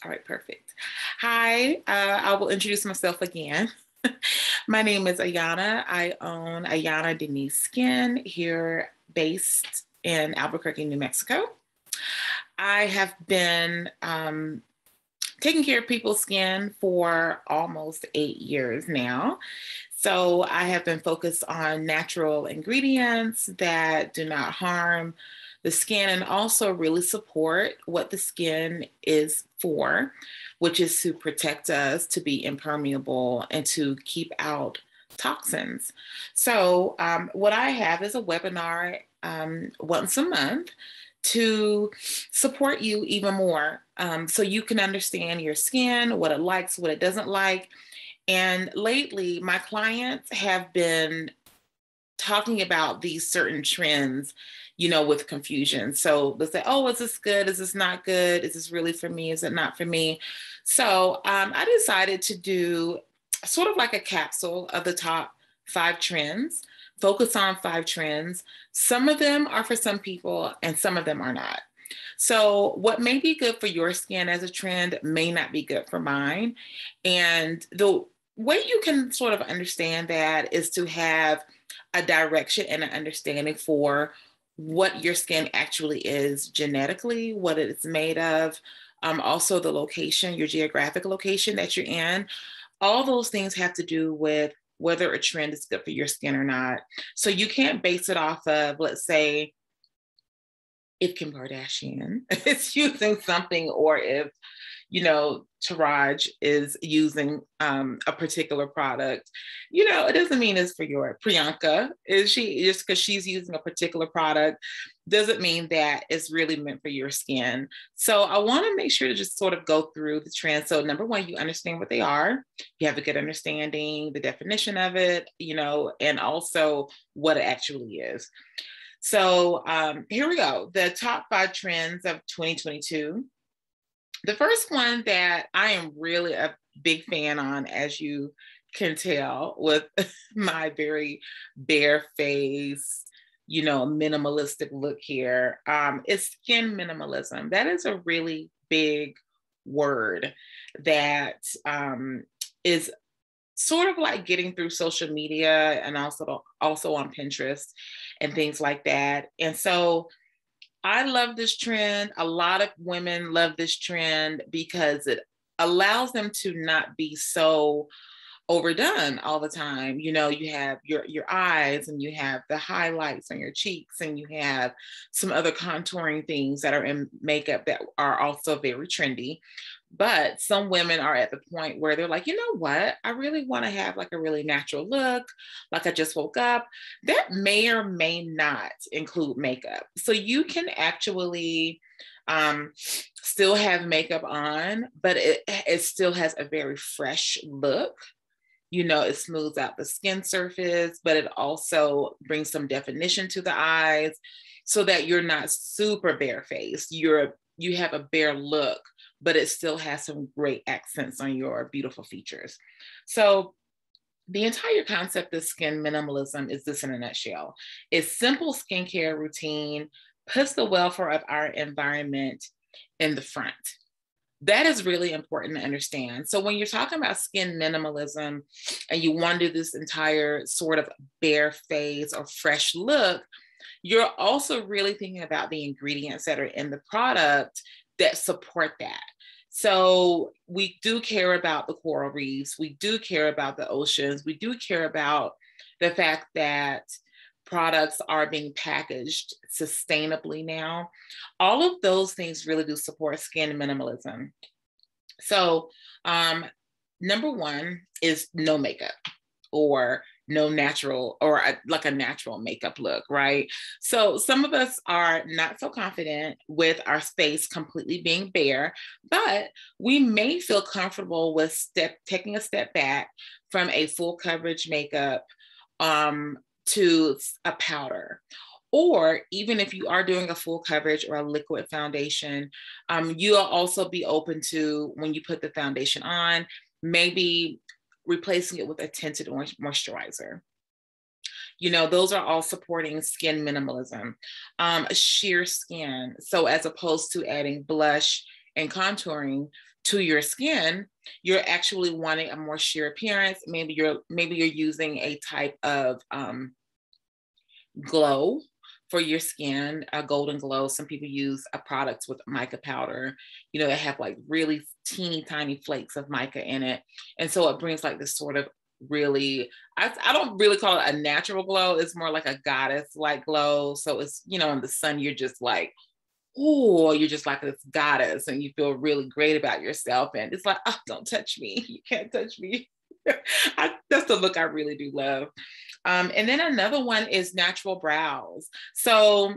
All right, perfect. Hi, I will introduce myself again. My name is Ayanna. I own Ayanna Denise Skin here based in Albuquerque, New Mexico. I have been taking care of people's skin for almost 8 years now. So I have been focused on natural ingredients that do not harm the skin and also really support what the skin is for, which is to protect us, to be impermeable, and to keep out toxins. So, what I have is a webinar once a month to support you even more so you can understand your skin, what it likes, what it doesn't like. And lately, my clients have been talking about these certain trends, with confusion. So they'll say, oh, is this good? Is this not good? Is this really for me? Is it not for me? So I decided to do sort of like a capsule of the top 5 trends, focus on 5 trends. Some of them are for some people and some of them are not. So, what may be good for your skin as a trend may not be good for mine. And the way you can sort of understand that is to have a direction and an understanding for what your skin actually is genetically, what it's made of, also the location, your geographic location that you're in. All those things have to do with whether a trend is good for your skin or not. So you can't base it off of, let's say, if Kim Kardashian is using something, or if Taraj is using a particular product, it doesn't mean it's for your Priyanka. Is she just because she's using a particular product doesn't mean that it's really meant for your skin. So I want to make sure to just sort of go through the trends. So number one, you understand what they are. You have a good understanding, the definition of it, and also what it actually is. So here we go. The top 5 trends of 2022. The first one that I am really a big fan on, as you can tell with my very bare face, minimalistic look here, is skin minimalism. That is a really big word that is sort of like getting through social media and also on Pinterest and things like that. And so I love this trend. A lot of women love this trend because it allows them to not be so overdone all the time. You have your eyes and you have the highlights on your cheeks and you have some other contouring things that are in makeup that are also very trendy. But some women are at the point where they're like, you know what? I really want to have like a really natural look, like I just woke up. That may or may not include makeup. So you can actually still have makeup on, but it still has a very fresh look. It smooths out the skin surface, but it also brings some definition to the eyes so that you're not super barefaced. You have a bare look, but it still has some great accents on your beautiful features. So the entire concept of skin minimalism is this in a nutshell. It's simple skincare routine, puts the welfare of our environment in the front. That is really important to understand. So when you're talking about skin minimalism and you want to do this entire sort of bare face or fresh look, you're also really thinking about the ingredients that are in the product that support that. So we do care about the coral reefs. We do care about the oceans. We do care about the fact that products are being packaged sustainably now. All of those things really do support skin minimalism. So number one is no makeup or no natural or like a natural makeup look, right? So some of us are not so confident with our face completely being bare, but we may feel comfortable with taking a step back from a full coverage makeup to a powder. Or even if you are doing a full coverage or a liquid foundation, you'll also be open to, when you put the foundation on, maybe replacing it with a tinted moisturizer. Those are all supporting skin minimalism. Sheer skin. So as opposed to adding blush and contouring to your skin, you're actually wanting a more sheer appearance. Maybe you're using a type of glow for your skin, a golden glow. Some people use a product with mica powder, you know, that have like really teeny tiny flakes of mica in it. And so it brings like this sort of really, I don't really call it a natural glow. It's more like a goddess like glow. So it's, you know, in the sun, you're just like, oh, you're just like this goddess and you feel really great about yourself. And it's like, oh, don't touch me. You can't touch me. That's the look I really do love. And then another one is natural brows. So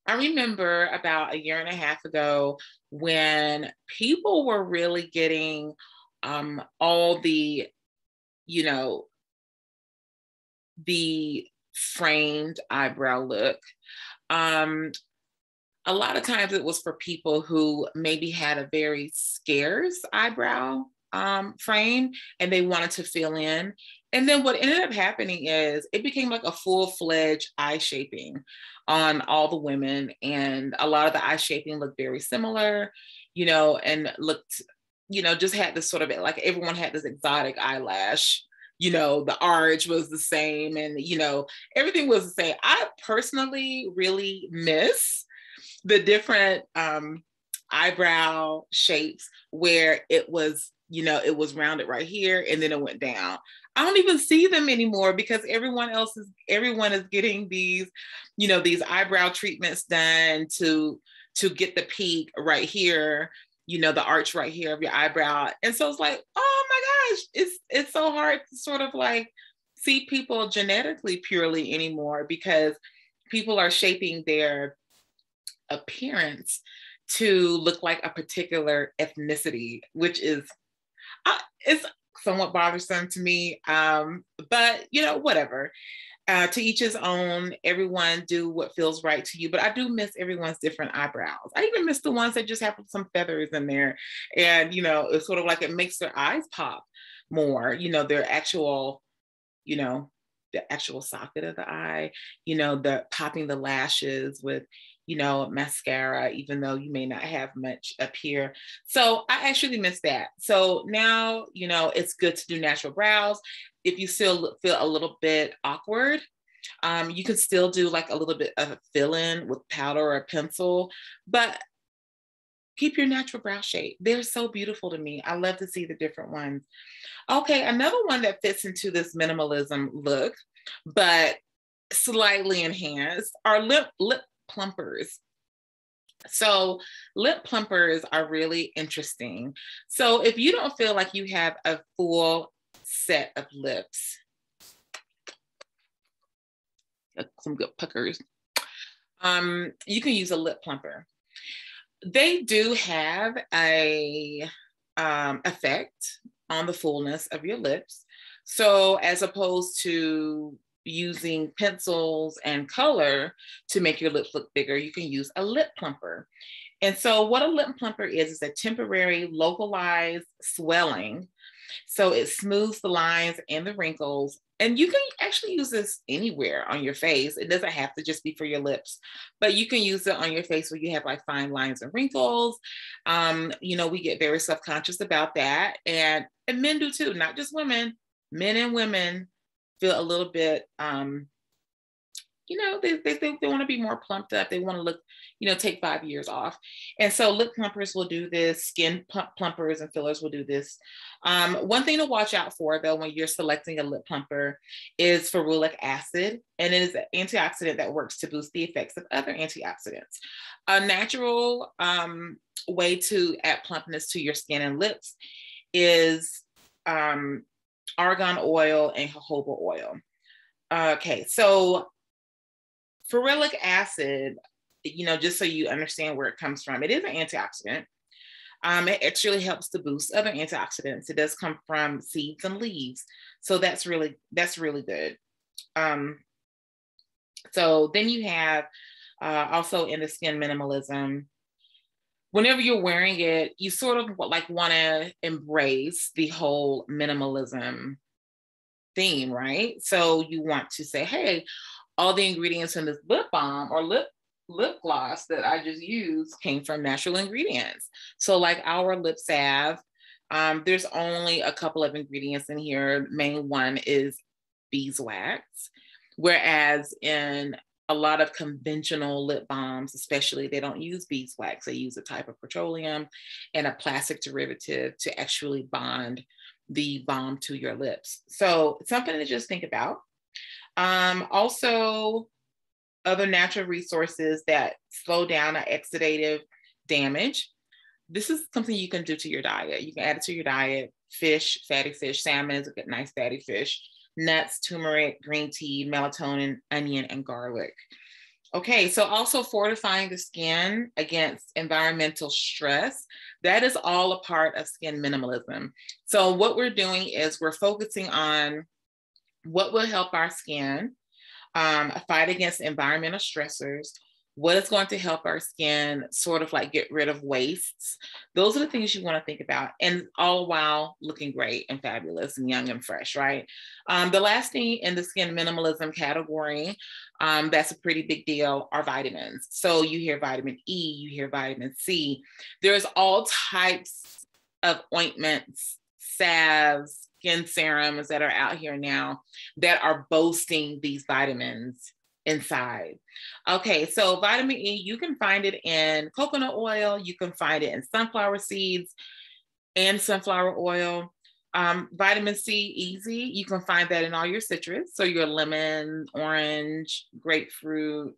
I remember about a year and a half ago when people were really getting all the, you know, the framed eyebrow look. A lot of times it was for people who maybe had a very scarce eyebrow frame and they wanted to fill in. And then what ended up happening is it became like a full-fledged eye shaping on all the women. And a lot of the eye shaping looked very similar, you know, and looked, you know, just had this sort of like everyone had this exotic eyelash. You know, the arch was the same and, you know, everything was the same. I personally really miss the different eyebrow shapes where it was, you know, it was rounded right here and then it went down. I don't even see them anymore because everyone is getting these, you know, these eyebrow treatments done to get the peak right here, you know, the arch right here of your eyebrow. And so it's like, oh my gosh, it's so hard to sort of like see people genetically purely anymore because people are shaping their appearance to look like a particular ethnicity, which is it's somewhat bothersome to me. But you know, whatever. To each his own. Everyone do what feels right to you. But I do miss everyone's different eyebrows. I even miss the ones that just have some feathers in there, and you know, it's sort of like it makes their eyes pop more. You know, their actual, you know, the actual socket of the eye. You know, the popping the lashes with, you know, mascara, even though you may not have much up here. So I actually miss that. So now, you know, it's good to do natural brows. If you still feel a little bit awkward, you can still do like a little bit of a fill-in with powder or a pencil, but keep your natural brow shape. They're so beautiful to me. I love to see the different ones. Okay, another one that fits into this minimalism look, but slightly enhanced are lip plumpers. So lip plumpers are really interesting. So if you don't feel like you have a full set of lips, some good puckers, you can use a lip plumper. They do have a effect on the fullness of your lips. So as opposed to using pencils and color to make your lips look bigger, you can use a lip plumper. And so what a lip plumper is a temporary localized swelling. So it smooths the lines and the wrinkles. And you can actually use this anywhere on your face. It doesn't have to just be for your lips, but you can use it on your face where you have like fine lines and wrinkles. You know, we get very self-conscious about that. And men do too, not just women. Men and women feel a little bit, you know, they want to be more plumped up. They want to look, you know, take 5 years off. And so lip plumpers will do this, skin plumpers and fillers will do this. One thing to watch out for though, when you're selecting a lip plumper is ferulic acid. And it is an antioxidant that works to boost the effects of other antioxidants. A natural way to add plumpness to your skin and lips is argan oil and jojoba oil. Okay, so ferulic acid, you know, just so you understand where it comes from, it is an antioxidant. It actually helps to boost other antioxidants. It does come from seeds and leaves. So that's really good. So then you have also in the skin minimalism, whenever you're wearing it, you sort of like want to embrace the whole minimalism theme, right? So you want to say, hey, all the ingredients in this lip balm or lip lip gloss that I just used came from natural ingredients. So like our lip salve, there's only a couple of ingredients in here. Main one is beeswax, whereas in a lot of conventional lip balms, especially, they don't use beeswax. They use a type of petroleum and a plastic derivative to actually bond the balm to your lips. So it's something to just think about. Also, other natural resources that slow down oxidative damage. This is something you can do to your diet. You can add it to your diet. Fish, fatty fish, salmon is a good, nice fatty fish. Nuts, turmeric, green tea, melatonin, onion, and garlic. Okay, so also fortifying the skin against environmental stress. That is all a part of skin minimalism. So what we're doing is we're focusing on what will help our skin fight against environmental stressors, what is going to help our skin sort of like get rid of wastes. Those are the things you want to think about, and all while looking great and fabulous and young and fresh, right? The last thing in the skin minimalism category, that's a pretty big deal, are vitamins. So you hear vitamin E, you hear vitamin C. There's all types of ointments, salves, skin serums that are out here now that are boasting these vitamins inside. Okay, so vitamin E, you can find it in coconut oil, you can find it in sunflower seeds and sunflower oil. Vitamin C, easy, you can find that in all your citrus, so your lemon, orange, grapefruit,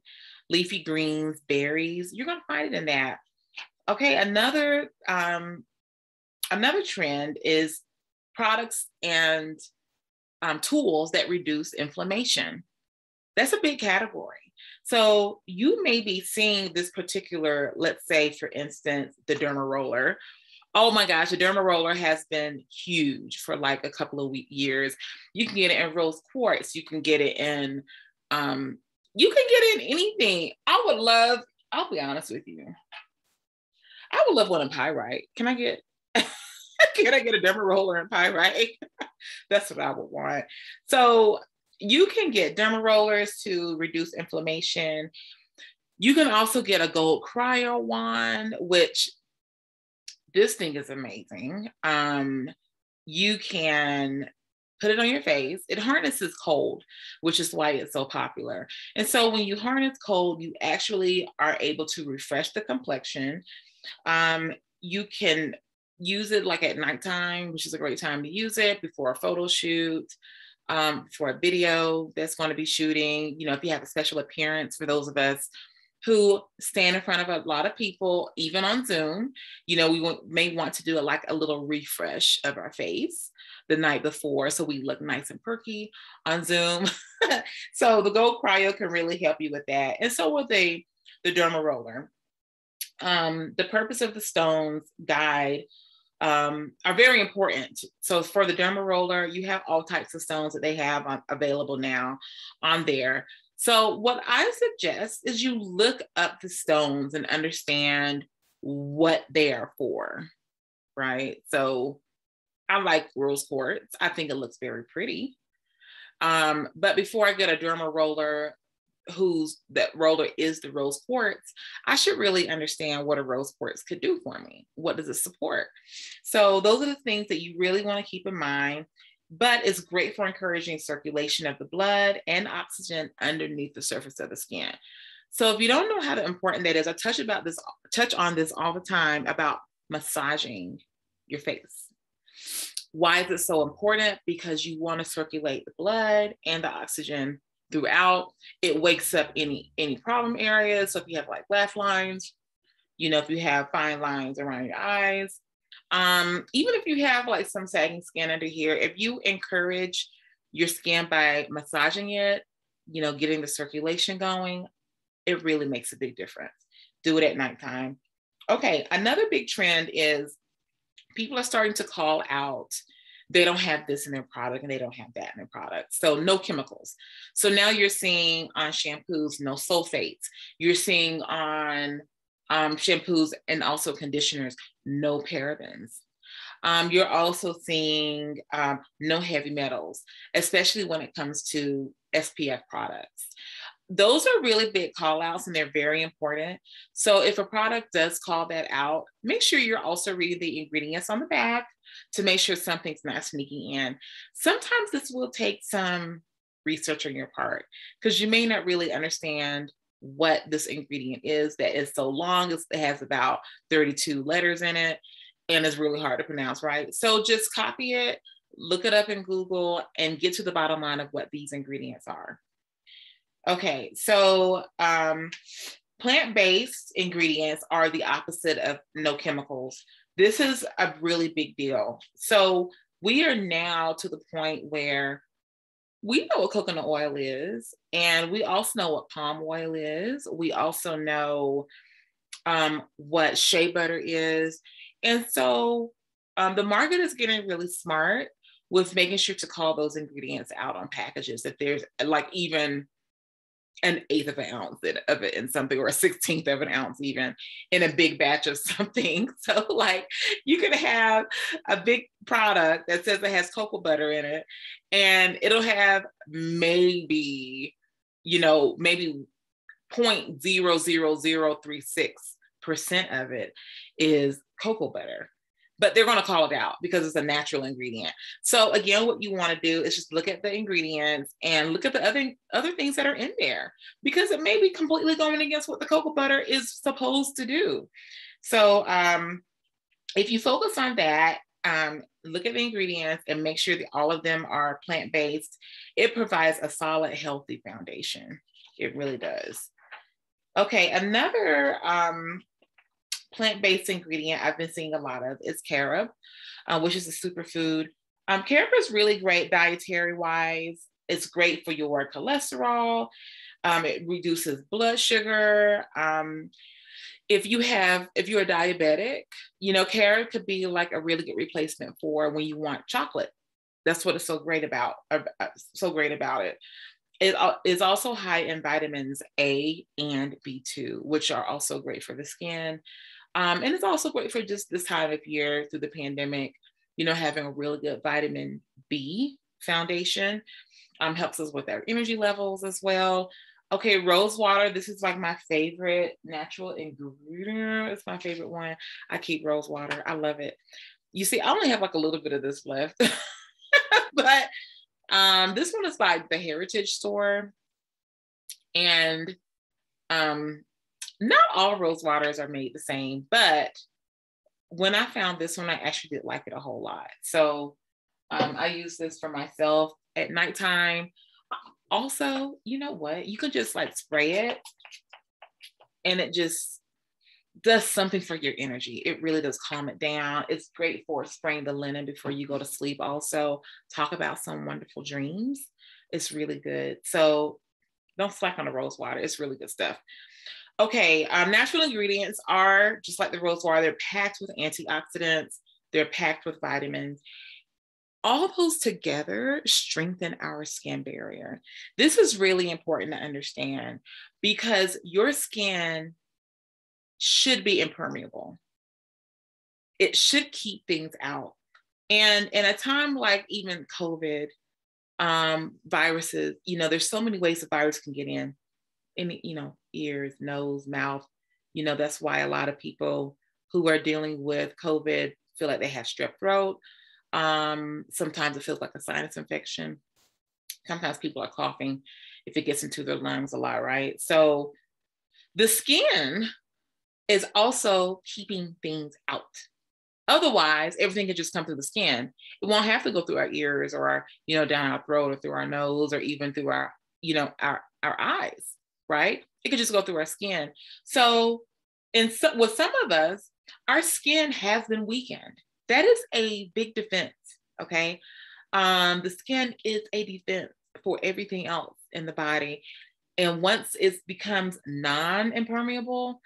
leafy greens, berries, you're gonna find it in that. Okay, another trend is products and tools that reduce inflammation. That's a big category. So you may be seeing this particular, let's say, for instance, the Derma Roller. Oh my gosh, the Derma Roller has been huge for like a couple of years. You can get it in rose quartz. You can get it in, you can get it in anything. I'll be honest with you. I would love one in pyrite. Can I get can I get a Derma Roller in pyrite? That's what I would want. So you can get Derma Rollers to reduce inflammation. You can also get a gold cryo wand, which this thing is amazing. You can put it on your face. It harnesses cold, which is why it's so popular. And so when you harness cold, you actually are able to refresh the complexion. You can use it like at nighttime, which is a great time to use it before a photo shoot, for a video that's going to be shooting, if you have a special appearance. For those of us who stand in front of a lot of people, even on Zoom, we may want to do a little refresh of our face the night before, so we look nice and perky on Zoom. So the Gold Cryo can really help you with that. And so will the Derma Roller. The purpose of the stones guide are very important. So for the Derma Roller, you have all types of stones that they have available now on there. So what I suggest is you look up the stones and understand what they are for, right? So I like rose quartz. I think it looks very pretty. But before I get a Derma Roller that roller is the rose quartz, I should really understand what a rose quartz could do for me. What does it support? So those are the things that you really want to keep in mind. But it's great for encouraging circulation of the blood and oxygen underneath the surface of the skin. So if you don't know how important that is, I touch on this all the time about massaging your face. Why is it so important? Because you want to circulate the blood and the oxygen throughout. It wakes up any problem areas. So if you have like laugh lines, if you have fine lines around your eyes, even if you have like some sagging skin under here, if you encourage your skin by massaging it, getting the circulation going, it really makes a big difference. Do it at nighttime. Okay, another big trend is people are starting to call out they don't have this in their product and they don't have that in their product. So no chemicals. So now you're seeing on shampoos, no sulfates. You're seeing on shampoos and also conditioners, no parabens. You're also seeing no heavy metals, especially when it comes to SPF products. those are really big call outs and they're very important. So if a product does call that out, make sure you're also reading the ingredients on the back to make sure something's not sneaking in. Sometimes this will take some research on your part because you may not really understand what this ingredient is that is so long. It has about 32 letters in it and it's really hard to pronounce, right? So just copy it, look it up in Google, and get to the bottom line of what these ingredients are. Okay, so plant-based ingredients are the opposite of no chemicals. This is a really big deal. So we are now to the point where we know what coconut oil is, and we also know what palm oil is. We also know what shea butter is. And so the market is getting really smart with making sure to call those ingredients out on packages. If there's like even an eighth of an ounce of it in something, or a 16th of an ounce even in a big batch of something. So like you could have a big product that says it has cocoa butter in it and it'll have maybe, maybe 0.00036% of it is cocoa butter. But they're going to call it out because it's a natural ingredient. So again, what you want to do is just look at the ingredients and look at the other things that are in there, because it may be completely going against what the cocoa butter is supposed to do. So if you focus on that, look at the ingredients and make sure that all of them are plant-based, it provides a solid, healthy foundation. It really does. Okay, another plant-based ingredient I've been seeing a lot of is carob, which is a superfood. Carob is really great dietary-wise. It's great for your cholesterol. It reduces blood sugar. If you're diabetic, carob could be like a really good replacement for when you want chocolate. That's what is so great about it. It is also high in vitamins A and B2, which are also great for the skin. And it's also great for just this time of year through the pandemic, having a really good vitamin B foundation helps us with our energy levels as well. Okay, rose water. This is like my favorite natural ingredient. It's my favorite one. I keep rose water. I love it. You see, I only have like a little bit of this left, but this one is by the Heritage Store. And not all rose waters are made the same, but when I found this one, I actually did like it a whole lot. So I use this for myself at nighttime. Also, you know what? You can just like spray it and it just does something for your energy. It really does calm it down. It's great for spraying the linen before you go to sleep. Also, talk about some wonderful dreams. It's really good. So don't slack on the rose water. It's really good stuff. Okay, natural ingredients are just like the rose water. They're packed with antioxidants. They're packed with vitamins. All those together strengthen our skin barrier. This is really important to understand because your skin should be impermeable. It should keep things out. And in a time like even COVID, viruses, there's so many ways the virus can get in, ears, nose, mouth. That's why a lot of people who are dealing with COVID feel like they have strep throat. Sometimes it feels like a sinus infection. Sometimes people are coughing if it gets into their lungs a lot, right? So the skin is also keeping things out. Otherwise, everything can just come through the skin. It won't have to go through our ears or down our throat or through our nose or even through our eyes, right? It could just go through our skin. So with some of us, our skin has been weakened. That is a big defense, okay? The skin is a defense for everything else in the body. And once it becomes non-impermeable,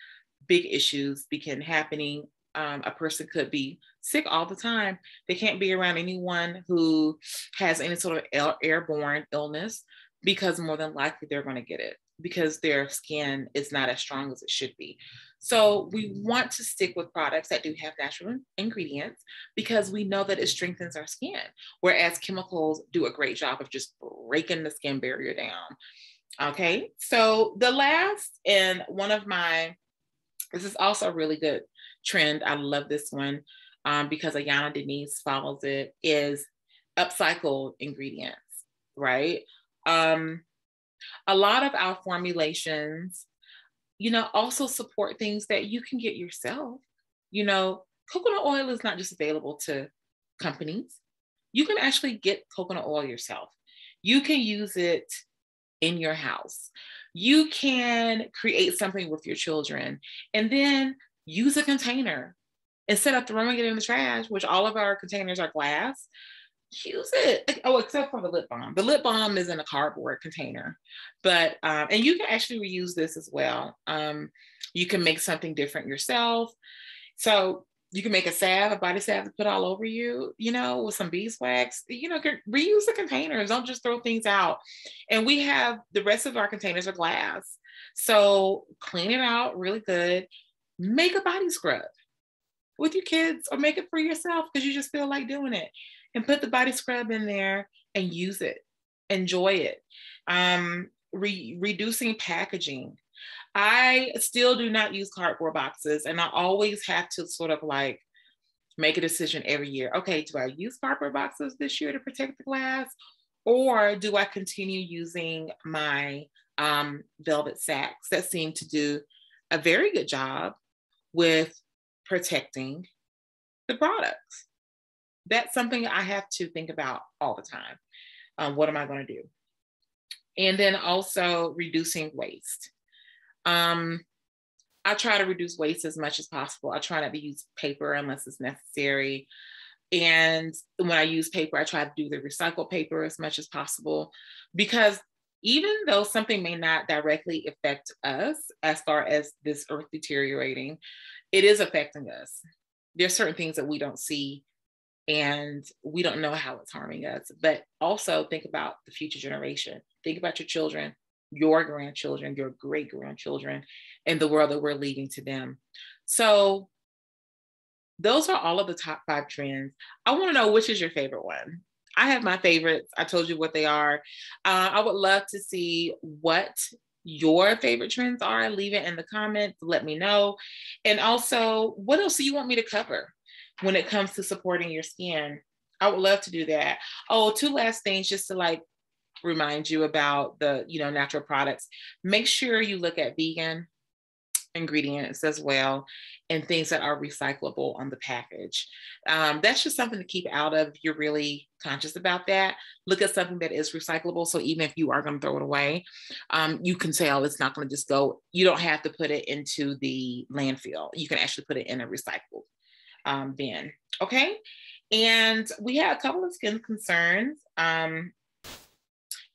big issues begin happening. A person could be sick all the time. They can't be around anyone who has any sort of airborne illness because more than likely they're going to get it because their skin is not as strong as it should be. So we want to stick with products that do have natural ingredients because we know that it strengthens our skin, whereas chemicals do a great job of just breaking the skin barrier down. Okay, so the last and one of my, this is also a really good trend. I love this one because Ayanna Denise follows it, is upcycled ingredients, right? Um, a lot of our formulations, also support things that you can get yourself. Coconut oil is not just available to companies. You can actually get coconut oil yourself. You can use it in your house. You can create something with your children and then use a container instead of throwing it in the trash, which all of our containers are glass. Use it. Oh, except for the lip balm. The lip balm is in a cardboard container, but and you can actually reuse this as well. You can make something different yourself. So you can make a salve, a body salve to put all over you, with some beeswax. Reuse the containers. Don't just throw things out. And we have the rest of our containers are glass. So clean it out really good. Make a body scrub with your kids or make it for yourself because you just feel like doing it. And put the body scrub in there and use it. Enjoy it. Reducing packaging. I still do not use cardboard boxes, and I always have to sort of like make a decision every year. Okay, do I use cardboard boxes this year to protect the glass, or do I continue using my velvet sacks that seem to do a very good job with protecting the products? That's something I have to think about all the time. What am I going to do? And then also reducing waste. I try to reduce waste as much as possible. I try not to use paper unless it's necessary. And when I use paper, I try to do the recycled paper as much as possible, because even though something may not directly affect us as far as this earth deteriorating, it is affecting us. There's certain things that we don't see and we don't know how it's harming us. But also think about the future generation. Think about your children, your grandchildren, your great grandchildren, and the world that we're leaving to them. So those are all of the top 5 trends. I want to know, which is your favorite one? I have my favorites. I told you what they are. I would love to see what your favorite trends are. Leave it in the comments. Let me know. And also, what else do you want me to cover when it comes to supporting your skin? I would love to do that. Oh, 2 last things just to like remind you about the natural products. Make sure you look at vegan ingredients as well, and things that are recyclable on the package. That's just something to keep out of. You're really conscious about that. Look at something that is recyclable. So even if you are going to throw it away, you can tell it's not going to just go. You don't have to put it into the landfill. You can actually put it in a recycled bin. Okay. And we had a couple of skin concerns.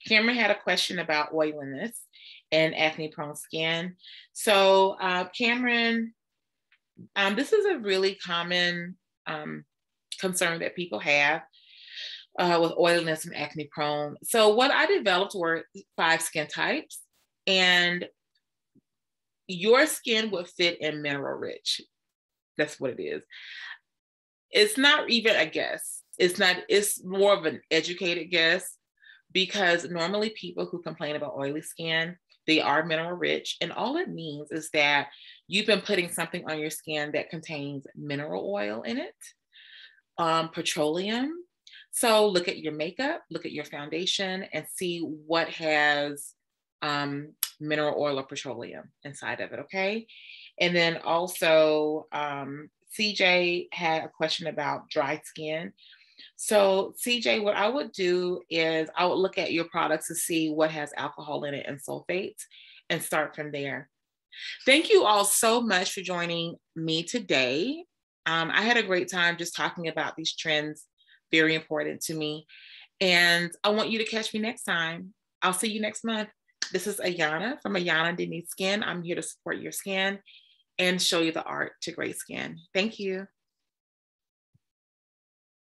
Cameron had a question about oiliness and acne prone skin. So Cameron, this is a really common concern that people have with oiliness and acne prone. So what I developed were 5 skin types, and your skin would fit in mineral rich. That's what it is. It's not even a guess. It's more of an educated guess, because normally people who complain about oily skin, they are mineral rich. And all it means is that you've been putting something on your skin that contains mineral oil in it, petroleum. So look at your makeup, look at your foundation, and see what has mineral oil or petroleum inside of it, okay? And then also, CJ had a question about dry skin. So CJ, what I would do is I would look at your products to see what has alcohol in it and sulfates and start from there. Thank you all so much for joining me today. I had a great time just talking about these trends, very important to me. And I want you to catch me next time. I'll see you next month. This is Ayanna from Ayanna Denise Skin. I'm here to support your skin and show you the art to great skin. Thank you.